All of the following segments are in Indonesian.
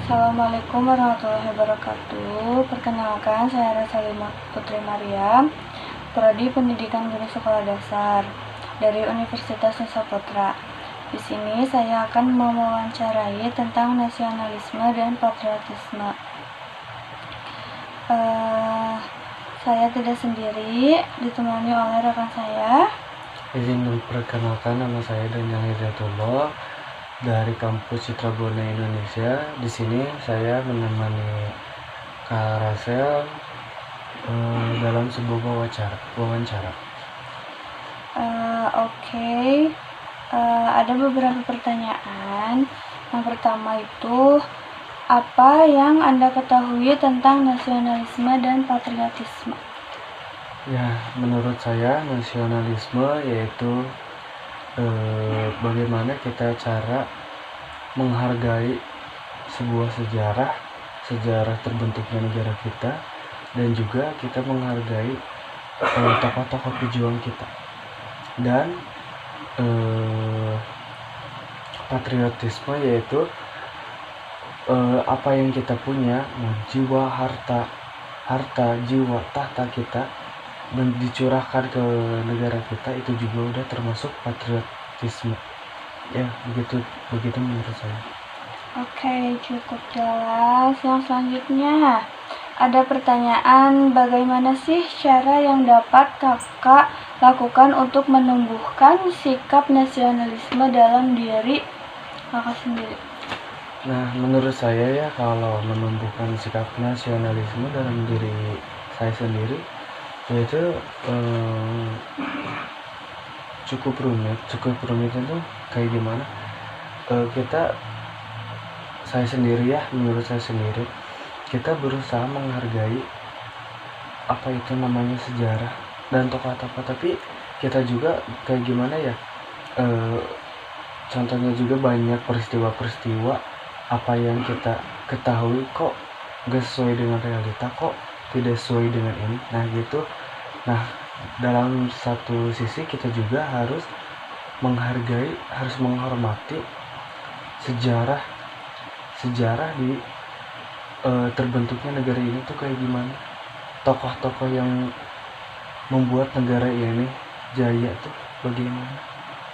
Assalamualaikum warahmatullahi wabarakatuh. Perkenalkan, saya Rasalimah Putri Mariam, Prodi Pendidikan Guru Sekolah Dasar dari Universitas Nusa Potra. Di sini saya akan mewawancarai tentang nasionalisme dan patriotisme. Saya tidak sendiri, ditemani oleh rekan saya. Izin memperkenalkan, nama saya Daniel Hidayatullah dari kampus Citra Borneo Indonesia. Di sini saya menemani Kak Rasel dalam sebuah wawancara. Oke. Ada beberapa pertanyaan. Yang pertama itu, apa yang Anda ketahui tentang nasionalisme dan patriotisme? Ya, menurut saya nasionalisme yaitu bagaimana kita cara menghargai sebuah sejarah terbentuknya negara kita, dan juga kita menghargai tokoh-tokoh pejuang kita. Dan patriotisme yaitu apa yang kita punya, jiwa, harta, jiwa, tahta kita dan dicurahkan ke negara kita, itu juga udah termasuk patriotisme. Ya, begitu menurut saya. Oke, cukup jelas. Yang selanjutnya, ada pertanyaan, bagaimana sih cara yang dapat Kakak lakukan untuk menumbuhkan sikap nasionalisme dalam diri Kakak sendiri? Nah, menurut saya ya, kalau menumbuhkan sikap nasionalisme dalam diri saya sendiri, yaitu cukup rumit itu kayak gimana? Menurut saya sendiri, kita berusaha menghargai apa itu namanya sejarah dan tokoh-tokoh, tapi kita juga kayak gimana ya, contohnya juga banyak peristiwa apa yang kita ketahui kok gak sesuai dengan realita, kok tidak sesuai dengan ini, nah gitu. Nah, dalam satu sisi kita juga harus menghormati sejarah di terbentuknya negara ini tuh kayak gimana, tokoh-tokoh yang membuat negara ini jaya tuh bagaimana.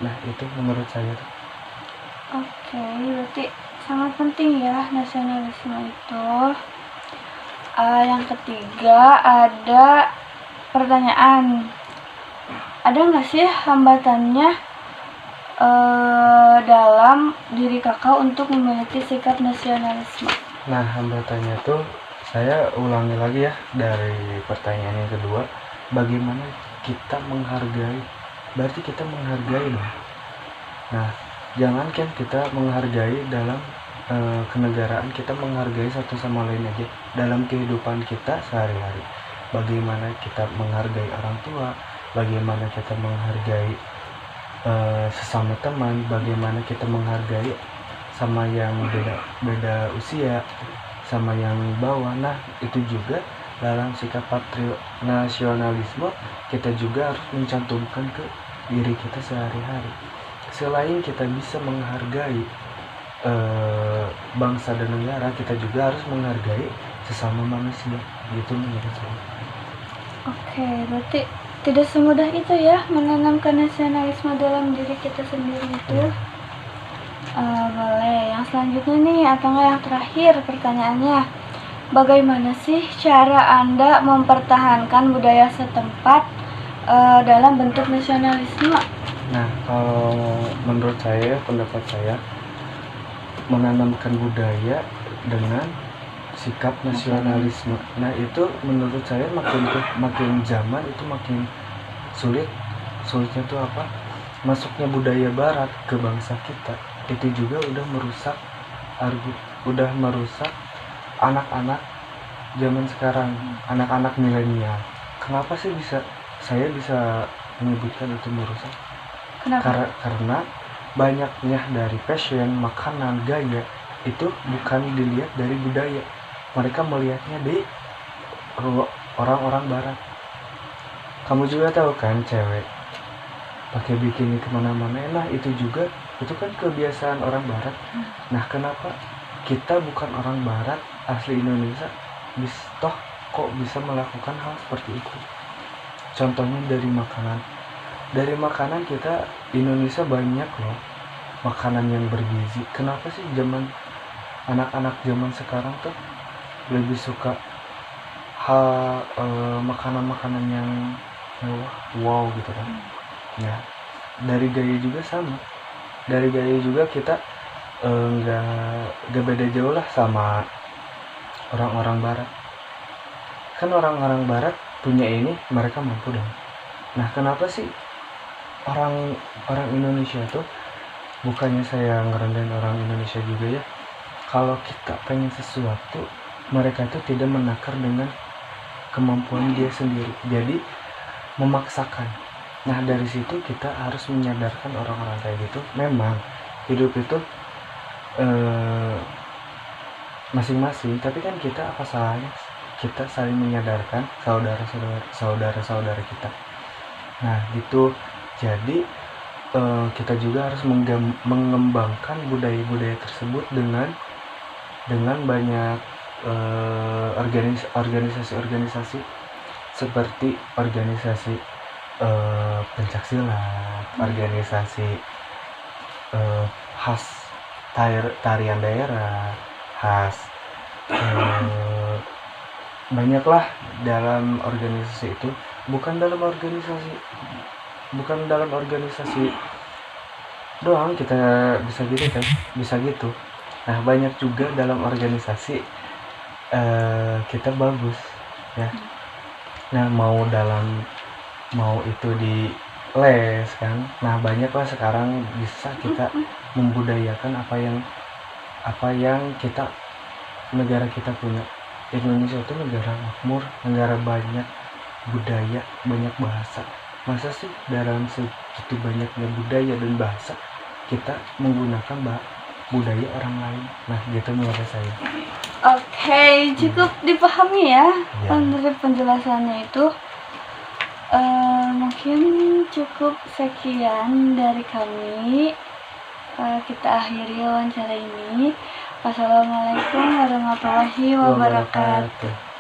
Nah, itu menurut saya tuh. Oke, berarti sangat penting ya nasionalisme itu. Yang ketiga, ada pertanyaan, ada nggak sih hambatannya dalam diri Kakak untuk memiliki sikap nasionalisme? Nah, hambatannya tuh saya ulangi lagi ya dari pertanyaan yang kedua, bagaimana kita menghargai, berarti kita menghargai dong. Nah, jangankan kita menghargai dalam kenegaraan, kita menghargai satu sama lain aja dalam kehidupan kita sehari-hari. Bagaimana kita menghargai orang tua, bagaimana kita menghargai sesama teman, bagaimana kita menghargai sama yang beda usia, sama yang bawah. Nah, itu juga dalam sikap nasionalisme kita juga harus mencantumkan ke diri kita sehari-hari. Selain kita bisa menghargai bangsa dan negara, kita juga harus menghargai sesama manusia, gitu menurut saya. Oke, berarti tidak semudah itu ya menanamkan nasionalisme dalam diri kita sendiri itu. Boleh, yang selanjutnya nih, atau enggak yang terakhir pertanyaannya, bagaimana sih cara Anda mempertahankan budaya setempat dalam bentuk nasionalisme? Nah, kalau menurut saya, pendapat saya, menanamkan budaya dengan sikap nasionalisme. Nah, itu menurut saya makin zaman itu makin sulit. Sulitnya tuh apa? Masuknya budaya barat ke bangsa kita, itu juga udah merusak anak-anak zaman sekarang, anak-anak milenial. Kenapa sih saya bisa menyebutkan itu merusak? Kenapa? Karena banyaknya dari fashion, makanan, gaya itu bukan dilihat dari budaya. Mereka melihatnya di orang-orang barat. Kamu juga tahu kan, cewek pakai bikini kemana-mana. Nah, itu kan kebiasaan orang barat. Nah, kenapa kita bukan orang barat asli Indonesia, toh kok bisa melakukan hal seperti itu. Contohnya dari makanan kita Indonesia banyak loh makanan yang bergizi. Kenapa sih anak-anak zaman sekarang tuh lebih suka makanan-makanan yang wow gitu kan. Ya, dari gaya juga sama. Dari gaya juga kita nggak beda jauh lah sama orang-orang barat. Kan orang-orang barat punya ini, mereka mampu dong. Nah, kenapa sih orang Indonesia tuh, bukannya saya ngerendahin orang Indonesia juga ya, kalau kita pengen sesuatu, mereka tuh tidak menakar dengan kemampuan dia sendiri, jadi memaksakan. Nah, dari situ kita harus menyadarkan orang-orang kayak gitu, memang hidup itu masing-masing, tapi kan kita apa salahnya kita saling menyadarkan saudara-saudara kita. Nah, gitu. Jadi kita juga harus mengembangkan budaya-budaya tersebut dengan banyak organisasi-organisasi seperti organisasi pencaksilat, organisasi khas tarian daerah khas, banyaklah dalam organisasi itu. bukan dalam organisasi doang kita bisa gitu. Nah, banyak juga dalam organisasi kita bagus ya. Nah, mau itu di les kan. Nah, banyaklah sekarang bisa kita membudayakan apa yang kita negara kita punya. Indonesia itu negara makmur, negara banyak budaya, banyak bahasa. Masa sih dalam segitu banyaknya budaya dan bahasa kita menggunakan budaya orang lain? Nah, gitu menurut saya. Oke, cukup dipahami ya. Dari penjelasannya itu mungkin cukup sekian dari kami. Kita akhiri wawancara ini. Wassalamualaikum warahmatullahi wabarakatuh.